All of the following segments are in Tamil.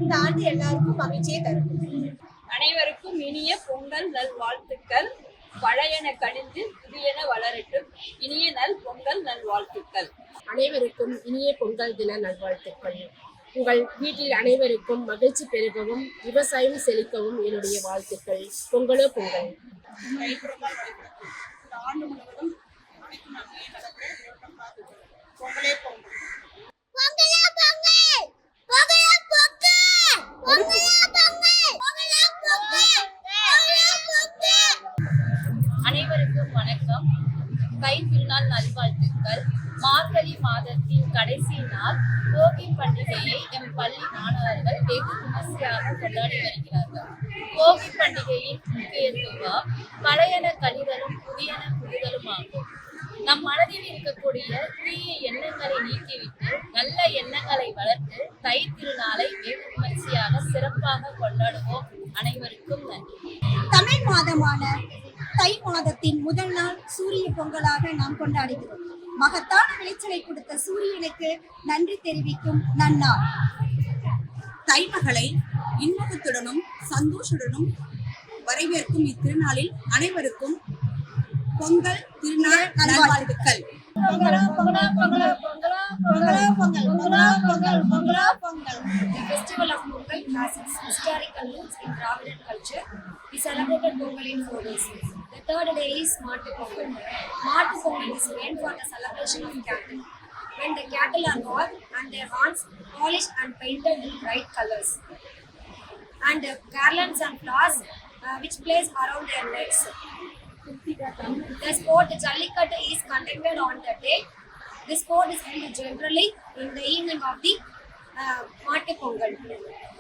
இந்த ஆண்டு எல்லாருக்கும் மகிழ்ச்சியை தரும். அனைவருக்கும் இனிய பொங்கல் நல் வாழ்த்துக்கள். பழையன கழிந்து புதியன வளரட்டும். இனிய நல் பொங்கல் நல் வாழ்த்துக்கள். அனைவருக்கும் இனிய பொங்கல் தின நல்வாழ்த்துக்கள். உங்கள் வீட்டில் அனைவருக்கும் மகிழ்ச்சி பெருகவும் விவசாயம் செழிக்கவும் என்னுடைய வாழ்த்துக்கள். பொங்கலோ பொங்கல். ஆண்டு முழுவதும் அனைத்து நன்மையை நடக்க பொங்கலே பொங்கல். அனைவருக்கும் வணக்கம். தை திருநாள் நல்வாழ்த்துக்கள். மார்கழி மாதத்தின் கடைசி நாள் போகி பண்டிகையை எம் பள்ளி மாணவர்கள் வெகு விமர்சையாக கொண்டாடி வருகிறார்கள். போகி பண்டிகையின் முக்கியத்துவம் பழையன கழிதலும் புதியன புரிதலும் ஆகும். நம் மனதில் இருக்கக்கூடிய தீய எண்ணங்களை நீக்கிவிட்டு நல்ல எண்ணங்களை வளர்த்து தை திருநாளை வெகு விமர்சையாக சிறப்பாக கொண்டாடுவோம். அனைவருக்கும் நன்றி. தமிழ் மாதமான தை மாதத்தின் முதல் நாள் சூரிய பொங்கலாக நாம் கொண்டாடுகிறோம். மகத்தான விளைச்சலை கொடுத்த சூரியனுக்கு நன்றி தெரிவிக்கும் நன்னாள். தைமகளை இன்முகத்துடனும் சந்தோஷத்துடனும் வரவேற்கும் இத்திருநாளில் அனைவருக்கும் பொங்கல் திருநாள் நல்வாழ்த்துக்கள். The festival of Pongal has its historical roots in Dravidian culture. We celebrated Pongal in 4 days. The third day is Mattu Pongal. Mattu Pongal is named for the celebration of cattle. When the cattle are caught and their horns polished and painted in bright colors, and garlands and flowers which place around their necks. The sport Jallikattu is conducted on the day. This sport is held generally in the evening of the Mattu Pongal.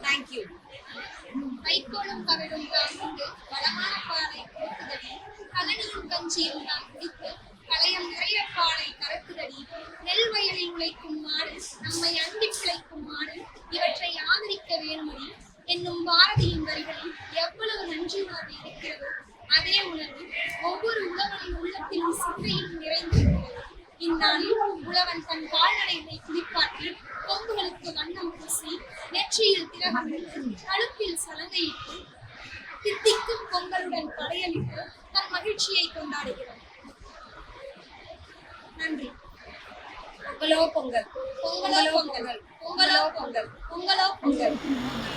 Thank you. வைக்கோலும் கவிழும் தாங்குண்டு வளமான பாலை கொடுக்குதடி கலனியும் கஞ்சியும் தான் குடித்து களையம் நிறைய பாலை கறக்குதடி நெல் வயலில் உழைக்கும் மாடு நம்மை அண்டி பிழைக்கும் மாடு இவற்றை ஆதரிக்க வேணுமடி என்னும் பாரதியின் வரிகளில் எவ்வளவு நன்றி உணர்வு இருக்கிறதோ அதே உணர்வு ஒவ்வொரு உழவனின் உள்ளத்திலும் சிந்தையிலும் நிறைந்திருக்கிறது. இந்நாளில் உழவன் தன் கால்நடைகளை குளிப்பாட்டி கொம்புகளுக்கு வண்ணம் பூசி நெற்றியில் திலகமிட்டு கழுத்தில் சலங்கையிட்டு தித்திக்கும் பொங்கலுடன் படையலிட்டு தன் மகிழ்ச்சியை கொண்டாடுகிறார். நன்றி. பொங்கலோ பொங்கல். பொங்கலோ பொங்கல். பொங்கலோ பொங்கல். பொங்கலோ பொங்கல்.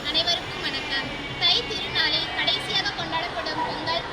அனைவருக்கும் வணக்கம். தை திருநாளில் கடைசியாக கொண்டாடப்படும் பொங்கல்